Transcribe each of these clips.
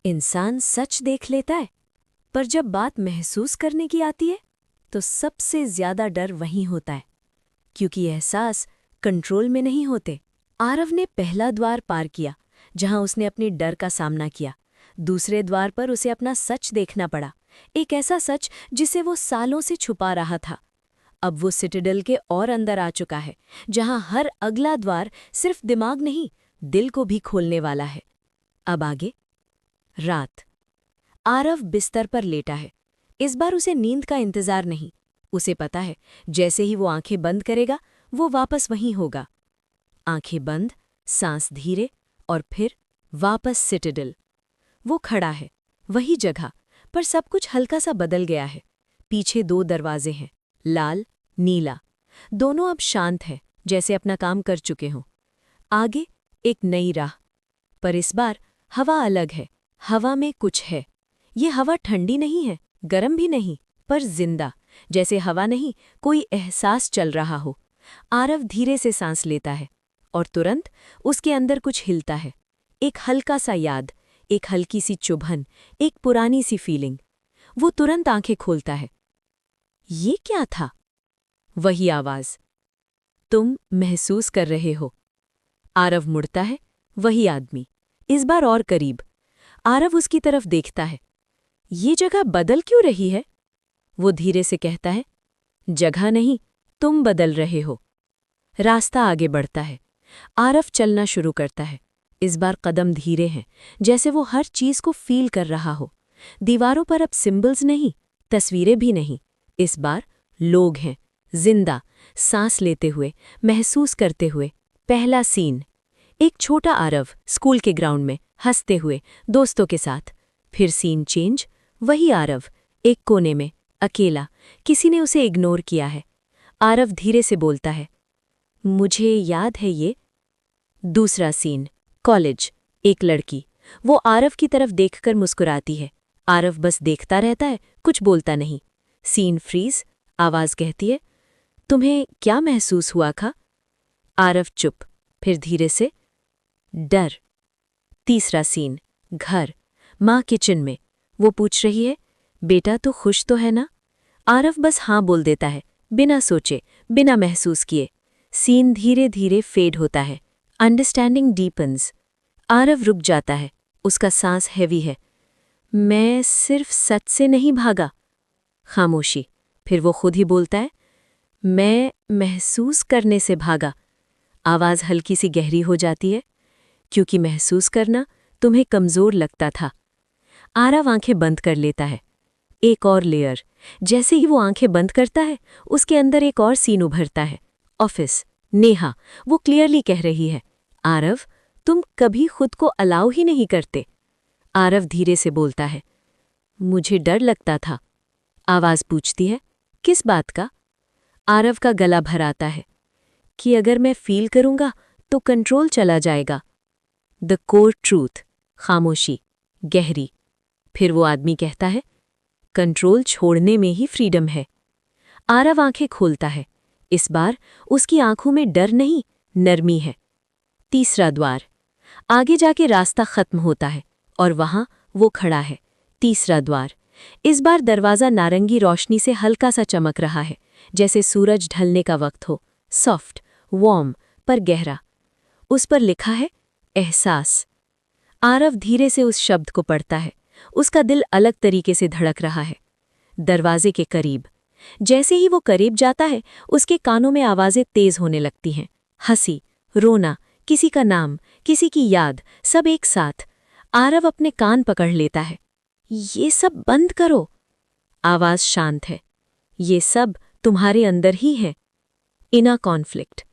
इंसान सच देख लेता है, पर जब बात महसूस करने की आती है तो सबसे ज्यादा डर वहीं होता है, क्योंकि एहसास कंट्रोल में नहीं होते। आरव ने पहला द्वार पार किया, जहां उसने अपने डर का सामना किया। दूसरे द्वार पर उसे अपना सच देखना पड़ा, एक ऐसा सच जिसे वो सालों से छुपा रहा था। अब वो सिटाडेल के और अंदर आ चुका है, जहां हर अगला द्वार सिर्फ दिमाग नहीं, दिल को भी खोलने वाला है। अब आगे। रात। आरव बिस्तर पर लेटा है। इस बार उसे नींद का इंतजार नहीं। उसे पता है, जैसे ही वो आंखें बंद करेगा वो वापस वहीं होगा। आंखें बंद, सांस धीरे, और फिर वापस सिटाडेल। वो खड़ा है, वही जगह, पर सब कुछ हल्का सा बदल गया है। पीछे 2 दरवाजे हैं, लाल, नीला। दोनों अब शांत हैं, जैसे अपना काम कर चुके हों। आगे एक नई राह, पर इस बार हवा अलग है। हवा में कुछ है। ये हवा ठंडी नहीं है, गर्म भी नहीं, पर जिंदा, जैसे हवा नहीं, कोई एहसास चल रहा हो। आरव धीरे से सांस लेता है, और तुरंत उसके अंदर कुछ हिलता है। एक हल्का सा याद, एक हल्की सी चुभन, एक पुरानी सी फीलिंग। वो तुरंत आंखें खोलता है। ये क्या था? वही आवाज। तुम महसूस कर रहे हो। आरव मुड़ता है, वही आदमी, इस बार और करीब। आरव उसकी तरफ देखता है। ये जगह बदल क्यों रही है? वो धीरे से कहता है, जगह नहीं, तुम बदल रहे हो। रास्ता आगे बढ़ता है। आरव चलना शुरू करता है। इस बार कदम धीरे हैं, जैसे वो हर चीज को फील कर रहा हो। दीवारों पर अब सिंबल्स नहीं, तस्वीरें भी नहीं। इस बार लोग हैं, जिंदा, सांस लेते हुए, महसूस करते हुए। पहला सीन। एक छोटा आरव स्कूल के ग्राउंड में हंसते हुए दोस्तों के साथ। फिर सीन चेंज। वही आरव एक कोने में अकेला, किसी ने उसे इग्नोर किया है। आरव धीरे से बोलता है, मुझे याद है ये। दूसरा सीन। कॉलेज। एक लड़की, वो आरव की तरफ देखकर मुस्कुराती है। आरव बस देखता रहता है, कुछ बोलता नहीं। Scene freeze. आवाज कहती है, तुम्हें क्या महसूस हुआ था? आरव चुप। फिर धीरे से, डर। तीसरा सीन। घर। माँ किचन में। वो पूछ रही है, बेटा तो खुश तो है ना? आरव बस हाँ बोल देता है, बिना सोचे, बिना महसूस किए। सीन धीरे धीरे फेड होता है। Understanding deepens. आरव रुक जाता है, उसका सांस हैवी है। मैं सिर्फ सच से नहीं भागा। खामोशी। फिर वो खुद ही बोलता है, मैं महसूस करने से भागा। आवाज़ हल्की सी गहरी हो जाती है, क्योंकि महसूस करना तुम्हें कमज़ोर लगता था। आरव आंखें बंद कर लेता है। एक और लेयर। जैसे ही वो आंखें बंद करता है, उसके अंदर एक और सीन उभरता है। ऑफिस। नेहा। वो क्लियरली कह रही है, आरव, तुम कभी खुद को अलाउ ही नहीं करते। आरव धीरे से बोलता है, मुझे डर लगता था। आवाज़ पूछती है, किस बात का? आरव का गला भर आता है, कि अगर मैं फील करूंगा तो कंट्रोल चला जाएगा। The core truth. खामोशी गहरी। फिर वो आदमी कहता है, कंट्रोल छोड़ने में ही फ्रीडम है। आरव आंखें खोलता है। इस बार उसकी आंखों में डर नहीं, नरमी है। तीसरा द्वार। आगे जाके रास्ता खत्म होता है, और वहां वो खड़ा है। तीसरा द्वार। इस बार दरवाज़ा नारंगी रोशनी से हल्का सा चमक रहा है, जैसे सूरज ढलने का वक्त हो। सॉफ्ट, वार्म, पर गहरा। उस पर लिखा है, एहसास। आरव धीरे से उस शब्द को पढ़ता है। उसका दिल अलग तरीके से धड़क रहा है। दरवाजे के करीब। जैसे ही वो करीब जाता है, उसके कानों में आवाज़ें तेज होने लगती हैं। हंसी, रोना, किसी का नाम, किसी की याद, सब एक साथ। आरव अपने कान पकड़ लेता है। ये सब बंद करो। आवाज़ शांत है, ये सब तुम्हारे अंदर ही है। Inner conflict.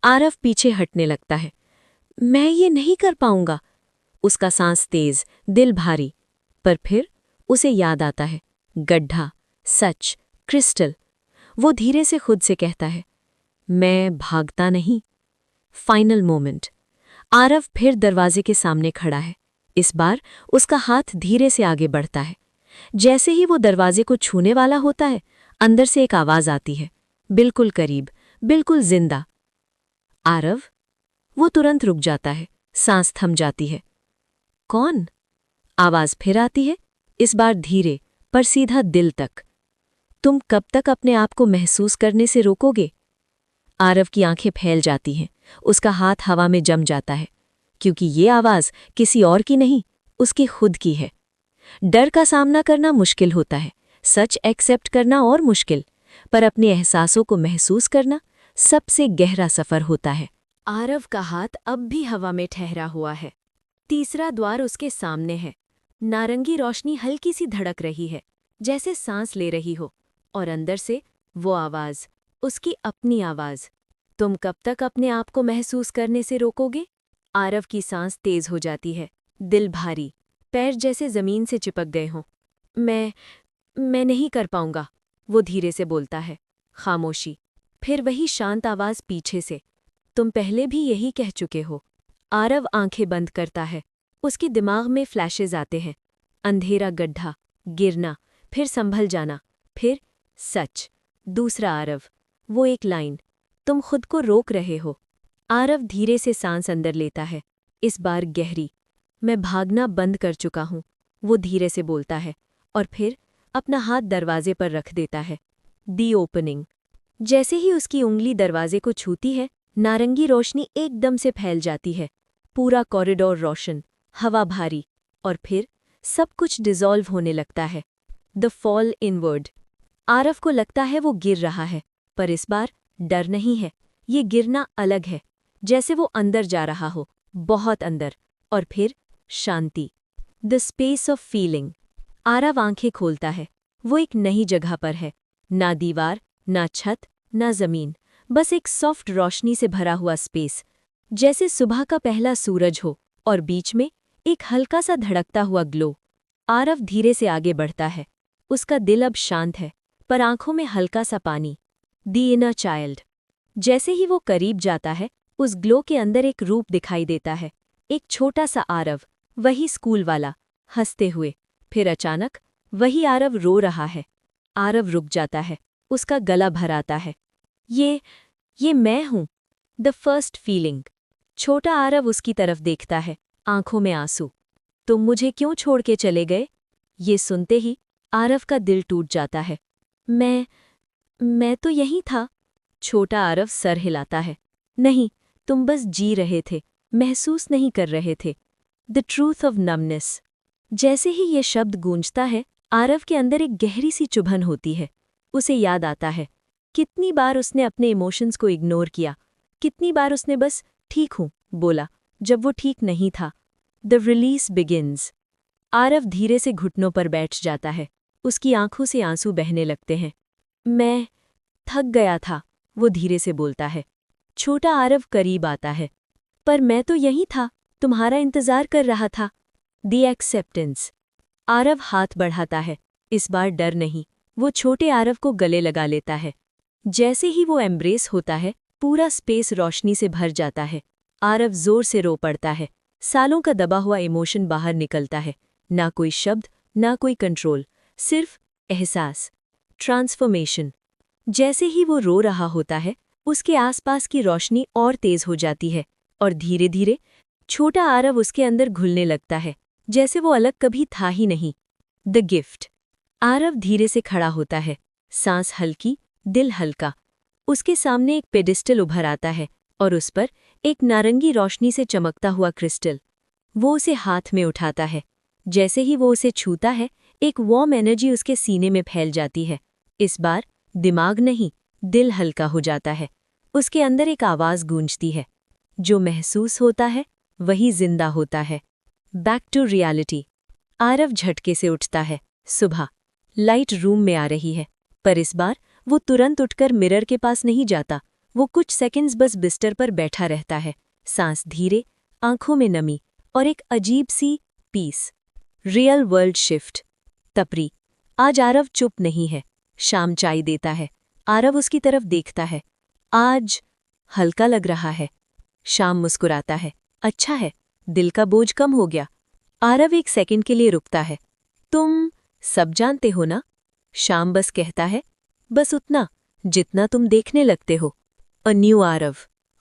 आरव पीछे हटने लगता है। मैं ये नहीं कर पाऊंगा। उसका सांस तेज, दिल भारी। पर फिर उसे याद आता है, गड्ढा, सच, क्रिस्टल। वो धीरे से खुद से कहता है, मैं भागता नहीं। Final moment. आरव फिर दरवाजे के सामने खड़ा है। इस बार उसका हाथ धीरे से आगे बढ़ता है। जैसे ही वो दरवाजे को छूने वाला होता है, अंदर से एक आवाज आती है, बिल्कुल करीब, बिल्कुल जिंदा। आरव। वो तुरंत रुक जाता है, सांस थम जाती है। कौन? आवाज फिर आती है, इस बार धीरे पर सीधा दिल तक। तुम कब तक अपने आप को महसूस करने से रोकोगे? आरव की आंखें फैल जाती हैं, उसका हाथ हवा में जम जाता है, क्योंकि ये आवाज किसी और की नहीं, उसकी खुद की है। डर का सामना करना मुश्किल होता है, सच एक्सेप्ट करना और मुश्किल, पर अपने एहसासों को महसूस करना सबसे गहरा सफर होता है। आरव का हाथ अब भी हवा में ठहरा हुआ है। तीसरा द्वार उसके सामने है। नारंगी रोशनी हल्की सी धड़क रही है, जैसे सांस ले रही हो, और अंदर से वो आवाज, उसकी अपनी आवाज। तुम कब तक अपने आप को महसूस करने से रोकोगे? आरव की सांस तेज हो जाती है, दिल भारी, पैर जैसे जमीन से चिपक गए हों। मैं नहीं कर पाऊंगा, वो धीरे से बोलता है। खामोशी, फिर वही शांत आवाज पीछे से, तुम पहले भी यही कह चुके हो। आरव आंखें बंद करता है, उसके दिमाग में फ्लैशेज आते हैं। अंधेरा गड्ढा, गिरना, फिर संभल जाना, फिर सच। दूसरा आरव, वो एक लाइन, तुम खुद को रोक रहे हो। आरव धीरे से सांस अंदर लेता है, इस बार गहरी। मैं भागना बंद कर चुका हूं, वो धीरे से बोलता है, और फिर अपना हाथ दरवाजे पर रख देता है। दी ओपनिंग। जैसे ही उसकी उंगली दरवाजे को छूती है, नारंगी रोशनी एकदम से फैल जाती है। पूरा कॉरिडोर रोशन, हवा भारी, और फिर सब कुछ डिसॉल्व होने लगता है। The fall inward. आरव को लगता है वो गिर रहा है, पर इस बार डर नहीं है, ये गिरना अलग है, जैसे वो अंदर जा रहा हो, बहुत अंदर, और फिर शांति। The space of feeling. Aarav आंखें खोलता है, वो एक नई जगह पर है, ना दीवार, ना छत, ना जमीन, बस एक सॉफ्ट रोशनी से भरा हुआ स्पेस, जैसे सुबह का पहला सूरज हो, और बीच में एक हल्का सा धड़कता हुआ ग्लो। आरव धीरे से आगे बढ़ता है, उसका दिल अब शांत है, पर आंखों में हल्का सा पानी। The inner child. जैसे ही वो करीब जाता है, उस ग्लो के अंदर एक रूप दिखाई देता है, एक छोटा सा आरव, वही स्कूल वाला, हंसते हुए। फिर अचानक वही आरव रो रहा है। आरव रुक जाता है, उसका गला भर आता है। ये मैं हूं। The first feeling. छोटा आरव उसकी तरफ देखता है, आंखों में आंसू। तुम मुझे क्यों छोड़ के चले गए? ये सुनते ही आरव का दिल टूट जाता है। मैं तो यहीं था। छोटा आरव सर हिलाता है। नहीं, तुम बस जी रहे थे, महसूस नहीं कर रहे थे। The truth of numbness. जैसे ही ये शब्द गूंजता है, आरव के अंदर एक गहरी सी चुभन होती है। उसे याद आता है, कितनी बार उसने अपने इमोशंस को इग्नोर किया, कितनी बार उसने बस ठीक हूं बोला, जब वो ठीक नहीं था। The release begins. आरव धीरे से घुटनों पर बैठ जाता है, उसकी आंखों से आंसू बहने लगते हैं। मैं थक गया था, वो धीरे से बोलता है। छोटा आरव करीब आता है। पर मैं तो यहीं था, तुम्हारा इंतजार कर रहा था। The acceptance. आरव हाथ बढ़ाता है, इस बार डर नहीं, वो छोटे आरव को गले लगा लेता है। जैसे ही वो एम्ब्रेस होता है, पूरा स्पेस रोशनी से भर जाता है। आरव जोर से रो पड़ता है, सालों का दबा हुआ इमोशन बाहर निकलता है। ना कोई शब्द, ना कोई कंट्रोल, सिर्फ एहसास। ट्रांसफॉर्मेशन। जैसे ही वो रो रहा होता है, उसके आसपास की रोशनी और तेज हो जाती है, और धीरे धीरे छोटा आरव उसके अंदर घुलने लगता है, जैसे वो अलग कभी था ही नहीं। The gift. आरव धीरे से खड़ा होता है, सांस हल्की, दिल हल्का। उसके सामने एक पेडिस्टल उभर आता है, और उस पर एक नारंगी रोशनी से चमकता हुआ क्रिस्टल। वो उसे हाथ में उठाता है। जैसे ही वो उसे छूता है, एक वार्म एनर्जी उसके सीने में फैल जाती है। इस बार दिमाग नहीं, दिल हल्का हो जाता है। उसके अंदर एक आवाज गूंजती है, जो महसूस होता है वही जिंदा होता है। Back to reality. आरव झटके से उठता है। सुबह। लाइट रूम में आ रही है, पर इस बार वो तुरंत उठकर मिरर के पास नहीं जाता। वो कुछ सेकंड्स बस बिस्तर पर बैठा रहता है, सांस धीरे, आंखों में नमी, और एक अजीब सी पीस। Real world shift. तपरी। आज आरव चुप नहीं है। शाम चाय देता है। आरव उसकी तरफ देखता है। आज हल्का लग रहा है। शाम मुस्कुराता है। अच्छा है, दिल का बोझ कम हो गया। आरव एक सेकंड के लिए रुकता है। तुम सब जानते हो ना? शाम बस कहता है, बस उतना जितना तुम देखने लगते हो। A new Aarav.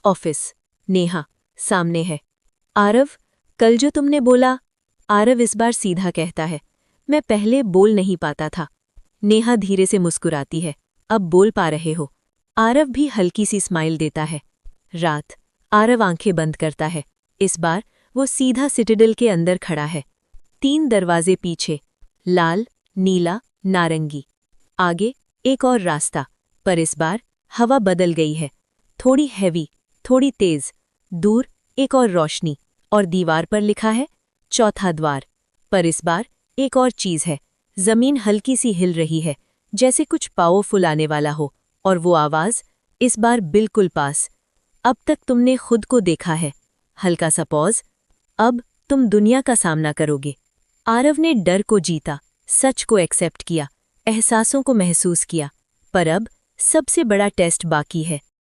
Office. Neha सामने है। आरव, कल जो तुमने बोला। आरव इस बार सीधा कहता है, मैं पहले बोल नहीं पाता था। नेहा धीरे से मुस्कुराती है, अब बोल पा रहे हो। आरव भी हल्की सी स्माइल देता है। रात। आरव आंखें बंद करता है। इस बार वो सीधा सिटाडेल के अंदर खड़ा है। 3 दरवाजे पीछे, लाल, नीला, नारंगी। आगे एक और रास्ता, पर इस बार हवा बदल गई है, थोड़ी हैवी, थोड़ी तेज। दूर एक और रोशनी, और दीवार पर लिखा है चौथा द्वार। पर इस बार एक और चीज है, जमीन हल्की सी हिल रही है, जैसे कुछ पावरफुल आने वाला हो, और वो आवाज इस बार बिल्कुल पास। अब तक तुमने खुद को देखा है। हल्का सा पॉज। अब तुम दुनिया का सामना करोगे। आरव ने डर को जीता, सच को एक्सेप्ट किया, एहसासों को महसूस किया। पर अब सबसे बड़ा टेस्ट बाकी है।